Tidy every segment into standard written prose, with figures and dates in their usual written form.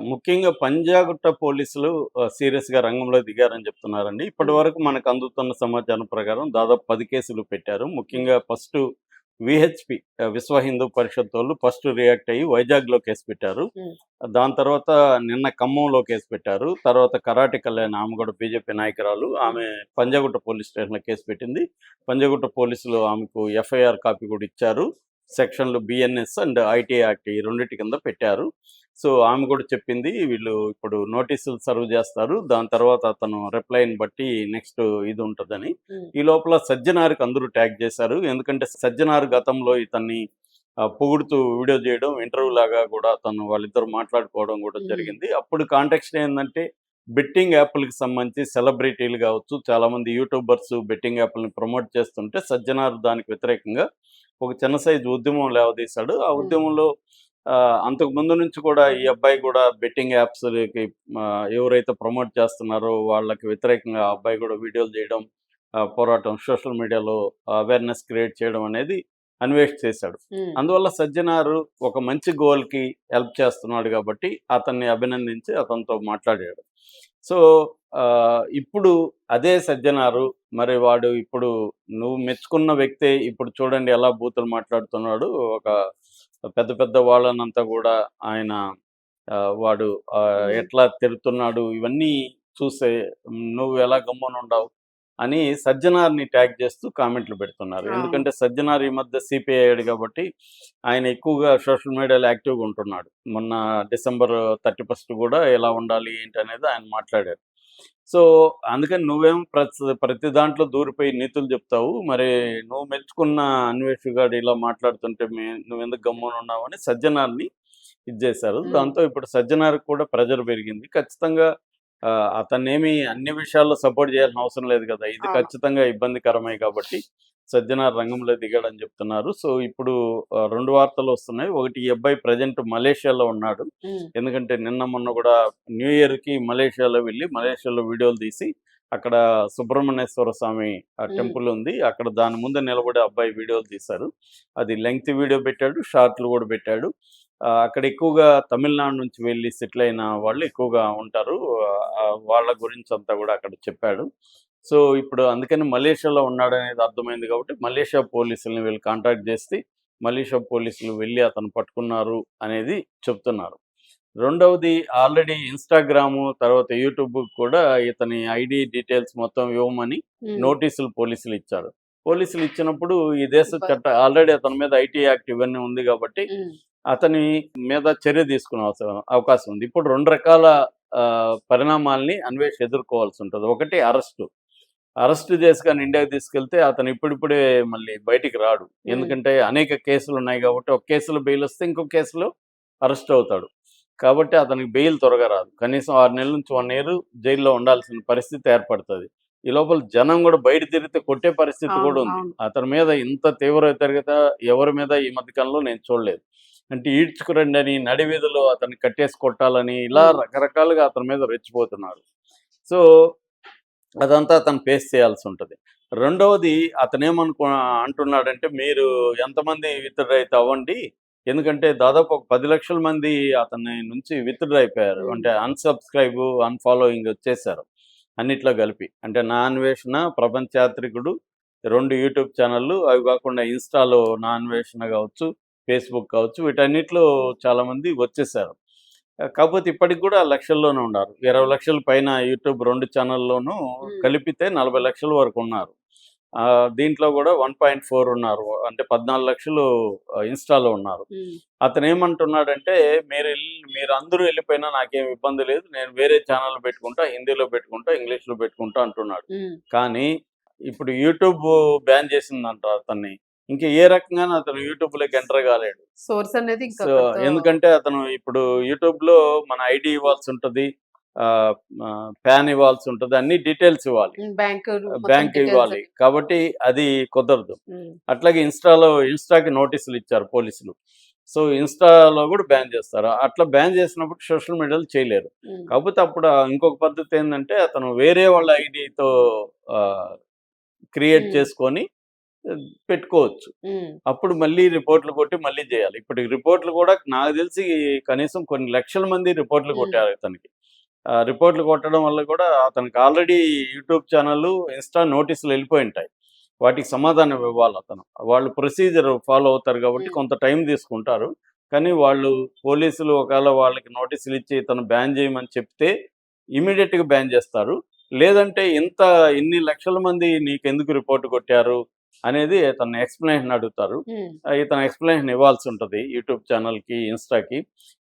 ముఖ్యంగా పంజాగుట్ట పోలీసులు సీరియస్‌గా రంగంలో దిగారని చెప్తున్నారండి. హ్మ్. ఇప్పటివరకు మనకు అందుతున్న సమాచారం ప్రకారం దాదాపు 10 కేసులు పెట్టారు. ముఖ్యంగా ఫస్టు వీహెచ్‌పీ విశ్వ హిందూ పరిషత్తోళ్ళు ఫస్ట్ రియాక్ట్ అయ్యి వైజాగ్‌లో కేసు పెట్టారు. హ్మ్. దాని తర్వాత నిన్న ఖమ్మంలో కేసు పెట్టారు. తర్వాత కరాటి కళ్యాణ్ ఆమె కూడా బీజేపీ నాయకురాలు. హ్మ్. ఆమె పంజాగుట్ట పోలీస్ స్టేషన్‌లో కేసు పెట్టింది. పంజాగుట్ట పోలీసులు ఆమెకు ఎఫ్ఐఆర్ కాపీ కూడా ఇచ్చారు. సెక్షన్‌లు బీఎన్ఎస్ అండ్ ఐటీ యాక్ట్ ఈ రెండిటి కింద పెట్టారు. సో, ఆమె కూడా చెప్పింది వీళ్ళు ఇప్పుడు నోటీసులు సర్వ్ చేస్తారు. దాని తర్వాత అతను రిప్లైని బట్టి నెక్స్ట్ ఇది ఉంటదని. హ్మ్. ఈ లోపల సజ్జనార్‌కి అందరూ ట్యాగ్ చేశారు. ఎందుకంటే సజ్జనార్ గతంలో ఇతన్ని పొగుడుతూ వీడియో చేయడం, ఇంటర్వ్యూ లాగా కూడా వాళ్ళిద్దరూ మాట్లాడుకోవడం కూడా హ్మ్. జరిగింది. అప్పుడు కాంటెక్స్ట్ ఏందంటే బెట్టింగ్ యాప్‌లకి సంబంధించి సెలబ్రిటీలు కావచ్చు, చాలామంది యూట్యూబర్స్ బెట్టింగ్ యాప్‌లని ప్రమోట్ చేస్తుంటే సజ్జనార్ దానికి వ్యతిరేకంగా ఒక చిన్న సైజు ఉద్యమం లేవదీశాడు. ఆ హ్మ్. ఉద్యమంలో అంతకు ముందు నుంచి కూడా ఈ అబ్బాయి కూడా బెట్టింగ్ యాప్స్‌లకి ఎవరైతే ప్రమోట్ చేస్తున్నారో వాళ్ళకి వ్యతిరేకంగా ఆ అబ్బాయి కూడా వీడియోలు చేయడం, పోరాటం సోషల్ మీడియాలో అవేర్‌నెస్ క్రియేట్ చేయడం అనేది అన్వేష్ చేశాడు. హ్మ్. అందువల్ల సజ్జనారు ఒక మంచి గోల్‌కి హెల్ప్ చేస్తున్నాడు కాబట్టి అతన్ని అభినందించి అతనితో మాట్లాడాడు. సో, ఇప్పుడు అదే సజ్జనారు మరి వాడు ఇప్పుడు నువ్వు మెచ్చుకున్న వ్యక్తే ఇప్పుడు చూడండి ఎలా బూతులు మాట్లాడుతున్నాడు. ఒక పెద్ద పెద్ద వాళ్ళనంతా గూడా ఆయన వాడు హ్మ్. ఎట్లా తిడుతున్నాడు ఇవన్నీ చూస్తే నువ్వెలా గమ్మునుండవు అని సజ్జనార్‌ని ట్యాగ్ చేస్తూ కామెంట్లు పెడుతున్నారు. అవును. ఎందుకంటే సజ్జనార్ ఈ మధ్య సీపీ అయ్యాడు కాబట్టి ఆయన ఎక్కువగా సోషల్ మీడియాలో యాక్టివ్‌గా ఉంటున్నాడు. మొన్న డిసెంబర్ 31 గూడా ఎలా ఉండాలి ఏంటి అనేది ఆయన మాట్లాడారు. సో, అందుకని నువ్వేమో ప్రతి దాంట్లో దూరిపోయి నీతులు చెప్తావు. మరి నువ్వు మెచ్చుకున్న అన్వేష్ గాడు ఇలా మాట్లాడుతుంటే నువ్వెందుకు గమ్మునున్నావని సజ్జనార్‌ని ఇది చేశారు. హ్మ్. దాంతో ఇప్పుడు సజ్జనార్‌కి కూడా ప్రెషర్ పెరిగింది. ఖచ్చితంగా అతన్నేమి అన్ని విషయాల్లో సపోర్ట్ చేయాల్సిన అవసరం లేదు కదా! ఇది అవును. ఖచ్చితంగా ఇబ్బందికరమే కాబట్టి సజ్జనార్ రంగంలో దిగాడని చెప్తున్నారు. సో, ఇప్పుడు 2 వార్తలొస్తున్నాయి. ఒకటి ఈ అబ్బాయి ప్రెజెంట్ మలేషియాలో ఉన్నాడు. హ్మ్. ఎందుకంటే నిన్న మొన్న కూడా న్యూ ఇయర్‌కి మలేషియాలో వెళ్ళి మలేషియాలో వీడియోలు తీసి అక్కడ సుబ్రహ్మణ్యేశ్వర స్వామి హ్మ్. టెంపుల్ ఉంది. అక్కడ దాని ముందు నిలబడి అబ్బాయి వీడియోలు తీశారు. అది లెంగ్త్ వీడియో పెట్టాడు. షార్ట్‌లు కూడా పెట్టాడు. అక్కడ ఎక్కువగా తమిళనాడు నుంచి వెళ్ళి సెటిల్ అయిన వాళ్ళు ఎక్కువగా ఉంటారు. వాళ్ళ గురించంతా గూడా అక్కడ చెప్పాడు. సో, ఇప్పుడు అందుకని మలేషియాలో ఉన్నాడనేది అర్థమైంది కాబట్టి, మలేషియా పోలీసుల్ని వీళ్ళు కాంటాక్ట్ చేసి, మలేషియా పోలీసులు వెళ్లి అతన్ని పట్టుకున్నారు అనేది చెప్తున్నారు. రెండవది ఆల్రెడీ ఇన్‌స్టాగ్రాము, తర్వాత యూట్యూబ్‌కి కూడా ఇతని ఐడీ డీటెయిల్స్ మొత్తం ఇవ్వమని హ్మ్. నోటీసులు పోలీసులిచ్చారు. పోలీసులిచ్చినప్పుడు ఈ దేశ బ ఆల్రెడీ అతని మీద ఐటీ యాక్ట్ ఇవన్నీ ఉంది గాబట్టి, హ్మ్. అతని మీద చర్య తీసుకునే అవకాశం ఉంది. ఇప్పుడు 2 రకాల పరిణామాల్ని అన్వేష్ ఎదుర్కోవాల్సుంటది. ఒకటి అరెస్టు. అరెస్ట్ చేసి గాని ఇండియాకి తీసుకెళ్తే అతను ఇప్పుడిప్పుడే మళ్ళీ బయటికి రాడు. హ్మ్. ఎందుకంటే అనేక కేసులున్నాయి గాబట్టి, ఒక కేసులో బెయిలొస్తే ఇంకో కేసులో అరెస్ట్ అవుతాడు. కాబట్టి అతనికి బెయిల్ త్వరగా రాదు. కనీసం 6 నెలల నుంచి 1 ఇయర్ జైల్‌లో ఉండాల్సిన పరిస్థితి ఏర్పడతది. ఈ లోపల జనం గూడా బయట తిరిగితే కొట్టే పరిస్థితి అవును. గూడా ఉంది. అవును. అతని మీద ఇంత తీవ్ర వ్యతిరేకత ఎవరి మీద ఈ మధ్య కాలంలో నేను చూడలేదు. అంటే ఈడ్చుకురండని, నడివీధిలో అతన్ని కట్టేసి కొట్టాలని ఇలా హ్మ్. రకరకాలుగా అతని మీద రెచ్చిపోతున్నారు. సో, అదంతా అతను ఫేస్ చేయాల్సుంటది. రెండవది అంటున్నాడంటే, మీరు ఎంతమంది విత్‌డ్రా అయితే అవ్వండి. ఎందుకంటే దాదాపు ఒక 10,00,000 మంది అతని నుంచి విత్‌డ్రా అయిపోయారు. హ్మ్. అంటే అన్‌సబ్‌స్క్రైబు, అన్‌ఫాలోయింగ్ వచ్చేసారు. అన్నిట్లో కలిపి. అంటే నా అన్వేషణ, ప్రపంచ యాత్రికుడు, 2 యూట్యూబ్ ఛానెల్‌లు, అవి కాకుండా ఇన్‌స్టాలో నా అన్వేషణ కావచ్చు, ఫేస్‌బుక్ కావచ్చు, వీటన్నిటిలో చాలామంది వచ్చేసారు. కాకపోతే ఇప్పటికి కూడా లక్షల్లోనే ఉన్నారు. 20,00,000 పైన యూట్యూబ్ 2 ఛానెల్‌లోనూ హ్మ్. కలిపితే 40,00,000 వరకు ఉన్నారు. దీంట్లో కూడా 1.4 ఉన్నారు. అంటే 14,00,000 ఇన్‌స్టాలో ఉన్నారు. హ్మ్. అతనేమంటున్నాడంటే, మీరందరూ ఎళ్ళిపోయినా నాకేం ఇబ్బంది లేదు. నేను వేరే ఛానెల్ పెట్టుకుంటా, హిందీలో పెట్టుకుంటా, ఇంగ్లీష్‌లో పెట్టుకుంటా అంటున్నాడు. హ్మ్. కానీ ఇప్పుడు యూట్యూబ్ బ్యాన్ చేసిందంట అతన్ని. ఇంక ఏ రకంగాను అతను యూట్యూబ్‌లోకి ఎంటర్ కాలేడు. సోర్స్ అనేది ఇంకా సో, పెద్ద ఎందుకంటే అతను ఇప్పుడు యూట్యూబ్‌లో మన ఐడీ ఇవ్వాల్సుంటది. ఆహ్, పాన్ ఇవ్వాల్సుంటది. అన్ని డీటెయిల్స్ ఇవ్వాలి. హ్మ్. బ్యాంకు మొత్తం బ్యాంక్ డీటెయిల్స్ ఇవ్వాలి. అన్ని. కాబట్టి అది కుదరదు. హ్మ్. అట్లాగే ఇన్‌స్టాకి నోటీసులిచ్చారు పోలీసులు. సో, ఇన్‌స్టాలో గూడా బ్యాన్ చేస్తారు. అట్లా బ్యాన్ చేసినప్పుడు సోషల్ మీడియాలో చేయలేరు. హ్మ్. కాకపోతే అప్పుడు ఇంకొక పద్ధతేందంటే అతను వేరే వాళ్ళ ఐడీతో ఆహ్, క్రియేట్ హ్మ్. చేసుకొని పెట్టుకోవచ్చు. ఉమ్, అప్పుడు మళ్ళీ రిపోర్ట్లు కొట్టి మళ్ళీ చేయాలి. ఇప్పుడు ఈ రిపోర్ట్లు కూడా నాకు తెలిసి కనీసం కొన్ని లక్షల మంది రిపోర్ట్లు ఉమ్, కొట్టారు అతనికి. రిపోర్ట్లు కొట్టడం వల్ల కూడా అతనికి ఆల్రెడీ యూట్యూబ్ ఛానళ్ళు, ఇన్‌స్టా నోటీసులు వెళ్ళిపోయి ఉంటాయి. వాటికి సమాధానం ఇవ్వాలి అతను. వాళ్ళు ప్రొసీజర్ ఫాలో అవుతారు కాబట్టి ఉమ్, కొంత టైం తీసుకుంటారు. కానీ వాళ్ళు పోలీసులు ఒకవేళ వాళ్ళకి నోటీసులు ఇచ్చి ఇతను బ్యాన్ చేయమని చెప్తే ఇమ్మీడియేట్‌గా బ్యాన్ చేస్తారు. లేదంటే ఇన్ని లక్షల మంది నీకెందుకు రిపోర్ట్ కొట్టారు అనేది ఇతన్ని ఎక్స్‌ప్లనేషన్ అడుగుతారు. ఉమ్, ఇతను ఎక్స్‌ప్లనేషన్ ఇవ్వాల్సి ఉంటది యూట్యూబ్ ఛానల్‌కి, ఇన్‌స్టాకి.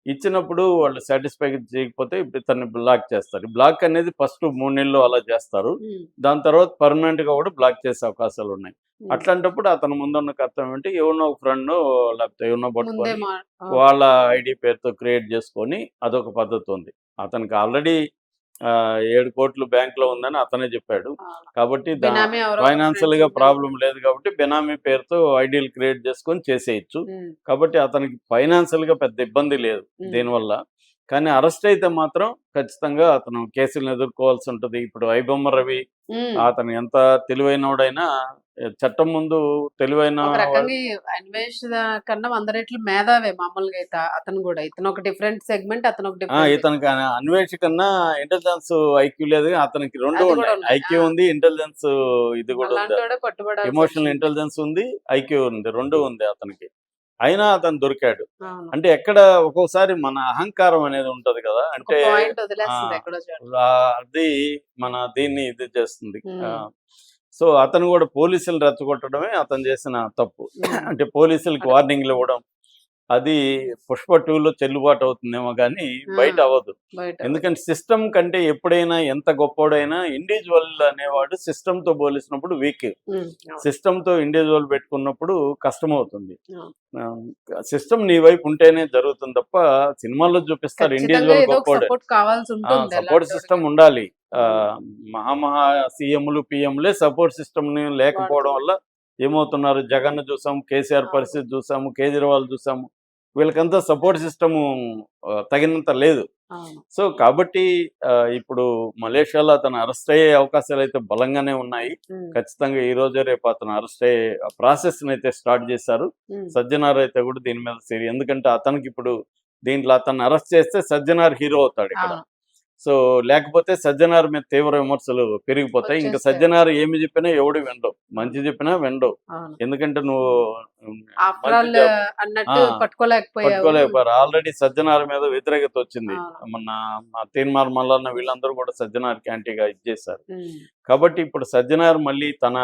ఇచ్చినప్పుడు వాళ్ళు సాటిస్ఫై చేయకపోతే ఇతన్ని బ్లాక్ చేస్తారు. బ్లాక్ అనేది ఫస్ట్ 3 నెలలు అలా చేస్తారు. ఉమ్, దాని తర్వాత పర్మనెంట్‌గా కూడా బ్లాక్ చేసే అవకాశాలున్నాయి. ఉమ్. అట్లాంటప్పుడు అతని ముందున్న కర్తవ్యం ఏంటి, ఎవరినో ఒక ఫ్రెండో లేకపోతే ఎవరినో ముందే పట్టుకొని మా వాళ్ళ ఐడీ పేరుతో క్రియేట్ చేసుకొని అదొక పద్ధతి ఉంది. అతనికి ఆల్రెడీ 7,00,00,000 బ్యాంక్‌లో ఉందని అతనే చెప్పాడు. ఆ, కాబట్టి బినామీ ఎవరో ఒకరు ఫ్రెండ్స్ ఫైనాన్షియల్‌గా ఉంటే ప్రాబ్లమ్ లేదు కాబట్టి బెనామీ పేరుతో ఐడీలు క్రియేట్ చేసుకొని చేసేయొచ్చు. ఉమ్, కాబట్టి అతనికి ఫైనాన్షియల్‌గా పెద్ద ఇబ్బంది లేదు ఉమ్, దీనివల్ల. కానీ అరెస్ట్ అయితే మాత్రం ఖచ్చితంగా అతను కేసులను ఎదుర్కోవాల్సి ఉంటది. ఇప్పుడు ఐబొమ్మ రవి ఉమ్. అతను ఎంత తెలివైనోడైనా చట్టం ముందు తెలివైన ఒక వాడు. రకంగా ఈ అన్వేష్ కన్నా 100 రెట్లు మేధావే మామూలుగా అయితే అతను కూడా. ఇతను ఒక డిఫరెంట్ సెగ్మెంట్, అతను ఒక డిఫరెంట్. ఇతనికి అన్వేష్ కన్నా ఇంటెలిజెన్స్ ఐక్యూ లేదు. అతనికి 2 అది కూడా ఉన్నాయి. ఉన్నాయి. ఐక్యూ ఉంది, ఇంటెలిజెన్స్ ఇది కూడా ఉంది. అలాంటోడే పట్టుబడాల్సి ఎమోషనల్ వచ్చింది. ఇంటెలిజెన్స్ ఉంది, ఐక్యూ ఉంది. 2 ఉంది అతనికి. అయినా అతను దొరికాడు. అవును. అంటే ఎక్కడ ఒక్కోసారి మన అహంకారం అనేది ఉంటది కదా! ఒక అంటే పాయింట్ ఆ! వదిలేస్తుంది ఎక్కడో చోట. అది మన దీన్ని ఇది చేస్తుంది. ఉమ్, సో, అతను కూడా పోలీసులు రెచ్చగొట్టడమే అతను చేసిన తప్పు. ఉమ్. అంటే పోలీసులకి కరెక్ట్. వార్నింగ్‌లు ఇవ్వడం. అది 'పుష్ప 2లో చెల్లుబాటు అవుతుందేమో గానీ బయట ఆ, అవ్వదు. బయట ఎందుకంటే సిస్టమ్ కంటే ఎప్పుడైనా ఎంత గొప్పోడైనా ఇండివిడ్యువల్ అనేవాడు సిస్టమ్‌తో పోలిసినప్పుడు వీక్. ఉమ్, అవును, సిస్టమ్‌తో ఇండివిడ్యువల్ పెట్టుకున్నప్పుడు కష్టమవుతుంది. అవును. సిస్టమ్ నీ వైపు ఉంటేనే జరుగుతుంది తప్ప సినిమాల్లో చూపిస్తారు ఖచ్చితంగా ఇండివిడ్యువల్ ఏదో ఒక గొప్పోడని. సపోర్ట్ కావాల్సి ఉంటుంది సపోర్ట్ అలాంటి సిస్టమ్ వాడికి. ఉండాలి. ఉమ్, మహా సీఎంలు, పీఎంలే సపోర్ట్ సిస్టమ్‌ని లేకపోవడం వాడుతున్నారు. వల్ల ఏమవుతున్నారు, జగన్‌ని చూసాము, కేసీఆర్ అవును, పరిస్థితి చూసాము, కేజ్రీవాల్ చూసాము. వీళ్ళకంతా సపోర్ట్ సిస్టము తగినంత లేదు. అవును. సో, కాబట్టి ఇప్పుడు మలేషియాలో అతను అరెస్ట్ అయ్యే అవకాశాలైతే బలంగానే ఉన్నాయి. ఉమ్, ఖచ్చితంగా ఈరోజే రేపు అతను అరెస్ట్ అయ్యే ప్రాసెస్‌నైతే స్టార్ట్ చేశారు. ఉమ్, సజ్జనార్ అయితే కూడా దీని మీద ఎందుకంటే అతనికి ఇప్పుడు దీంట్లో అతన్ని అరెస్ట్ చేస్తే సజ్జనార్ హీరో అవుతాడిక్కడ. అవును. సో, లేకపోతే సజ్జనార్ మీద తీవ్ర విమర్శలు పెరిగిపోతాయి. ఇంక వచ్చేస్తాయి. సజ్జనార్ ఏమి చెప్పినా ఎవడు వినడు. మంచి చెప్పినా వినడు. అవును. ఎందుకంటే నువ్వు ఆఫ్టర్ మంచి ఆల్ ఆ! అన్నట్టు పట్టుకోలేకపోయావు. పట్టుకోలేకపోయారు. ఆల్రెడీ సజ్జనార్ మీద వ్యతిరేకత వచ్చింది. అవును. మొన్న తీన్మార్ మల్లన్న వీళ్ళందరూ కూడా సజ్జనార్‌కి యాంటీగా ఇచ్చేశారు. ఉమ్, కాబట్టి ఇప్పుడు సజ్జనార్ మళ్ళీ తన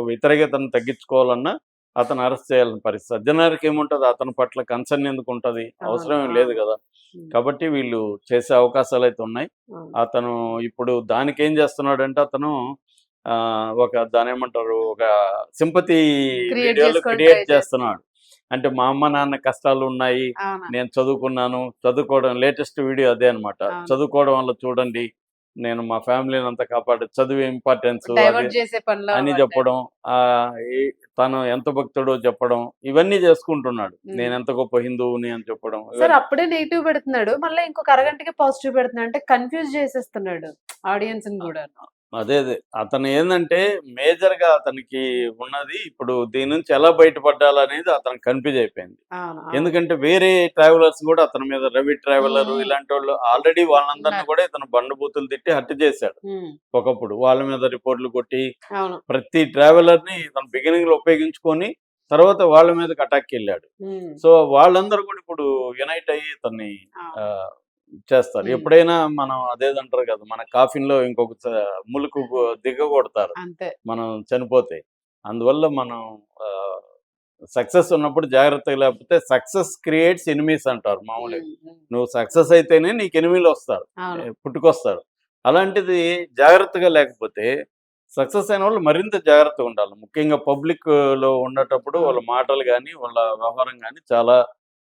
వ్యతిరేకతను తగ్గించుకోవాలన్నా అతను అరెస్ట్ చేయాల్సిన పరిస్థితి. సజ్జనార్‌కి ఏముంటది, అతని పట్ల కన్సర్న్ ఎందుకుంటది? అవును. అవసరం ఏం లేదు అవును. గదా! ఉమ్, కాబట్టి వీళ్ళు చేసే అవకాశాలైతే ఉన్నాయి. అవును. అతను ఇప్పుడు దానికేం చేస్తున్నాడంటే అతను దాన్నేమంటారు, ఒక సింపతి క్రియేట్ వీడియోలు చేసుకొని ట్రై క్రియేట్ చేసి. చేస్తున్నాడు. అంటే మా అమ్మ నాన్న కష్టాలున్నాయి. అవును. నేను చదువుకున్నాను. చదువుకోవడం లేటెస్ట్ వీడియో అదే అన్నమాట. అవును. చదువుకోవడం వల్ల చూడండి, నేను మా ఫ్యామిలీని అంతా చదువు ఇంపార్టెన్స్ అది డైవర్ట్ చేసే పనిలో అని పడ్డాడు. చెప్పడం. ఆహ్, ఈ తను ఎంత భక్తుడో చెప్పడం. ఇవన్నీ చేసుకుంటున్నాడు. ఉమ్. నేనెంత గొప్ప హిందువుని అని చెప్పడం. సార్ అప్పుడే నెగిటివ్ పెడుతున్నాడు. మళ్ళీ ఇంకొక అరగంటకి పాజిటివ్ పెడుతున్నాడు. అంటే కన్‌ఫ్యూజ్ చేసేస్తున్నాడు ఆడియన్స్‌ని గూడా. అదే. అతను ఏందంటే మేజర్‌గా అతనికి ఉన్నది ఇప్పుడు దీని నుంచి ఎలా బయటపడ్డాలనేది అతనికి కన్‌ఫ్యూజ్ అయిపోయింది. అవును. అవును. ఎందుకంటే వేరే ట్రావెలర్స్ గూడా అతని మీద రవి ట్రావెలర్ హ్మ్. ఇలాంటోళ్ళు ఆల్రెడీ వాళ్ళందరిని ఉన్నారు. కూడా ఇతను బండబూతులు తిట్టి హత్య చేశాడు. హ్మ్. ఒకప్పుడు వాళ్ళ మీద రిపోర్ట్‌లు కొట్టి అవును. ప్రతి ట్రావెలర్‌ని ఇతను బిగినింగ్‌లో ఉపయోగించుకొని తర్వాత వాళ్ళ మీదకి అటాక్‌కెళ్ళాడు. హ్మ్. సో, వాళ్ళందరూ కూడా ఇప్పుడు యునైట్ అయ్యి ఇతన్ని అవును. ఆహ్, చేస్తారు. హ్మ్. ఎప్పుడైనా మనం అదేదంటారు కదా! మన కాఫిన్‌లో ఇంకొక ములుకు దిగగొడతారు అంతే. మనం చనిపోతే. అందువల్ల మనం ఆహ్, సక్సెస్ ఉన్నప్పుడు జాగ్రత్తగా లేకపోతే సక్సెస్ క్రియేట్స్ ఎనిమీస్ అంటారు మామూలుగా. హ్మ్. హ్మ్. నువ్వు సక్సెస్ అయితేనే నీకు ఎనిమీలొస్తారు. అవును. పుట్టుకొస్తారు. అలాంటిది జాగ్రత్తగా లేకపోతే సక్సెస్ అయిన వాళ్ళు మరింత జాగ్రత్తగా ఉండాలి. ముఖ్యంగా పబ్లిక్‌లో ఉండేటప్పుడు వాళ్ళ అవును. మాటలు గాని, వాళ్ళ వ్యవహారం గాని చాలా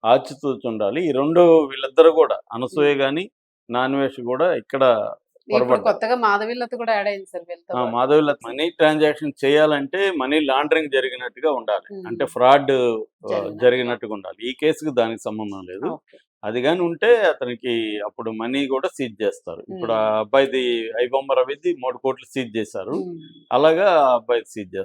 ఆచితూచి ఉండాలి. ఈ 2 వీళ్ళిద్దరూ కూడా అనసూయ హ్మ్. గాని, నాన్వేష్ కూడా ఇక్కడ ఇప్పుడు పొరపడ్డారు. కొత్తగా మాధవీలత కూడా యాడ్ అయింది సార్ వీళ్ళతో పాటు. మాధవీలత మనీ ట్రాన్సాక్షన్ చేయాలంటే మనీ లాండరింగ్ జరిగినట్టుగా ఉండాలి. అంటే హ్మ్. ఫ్రాడ్ జరిగినట్టుగా. జరిగినట్టుగా ఉండాలి. ఈ కేసుకి దానికి సంబంధం లేదు. ఓకే. అది గాని ఉంటే అతనికి అప్పుడు మనీ కూడా సీజ్ చేస్తారు. ఇప్పుడు ఆ హ్మ్. అబ్బాయిది ఐబొమ్మ రవిది 3,00,00,000 సీజ్ చేశారు. హ్మ్. అలాగా ఆ అబ్బాయిది సీజ్ చేస్తారు.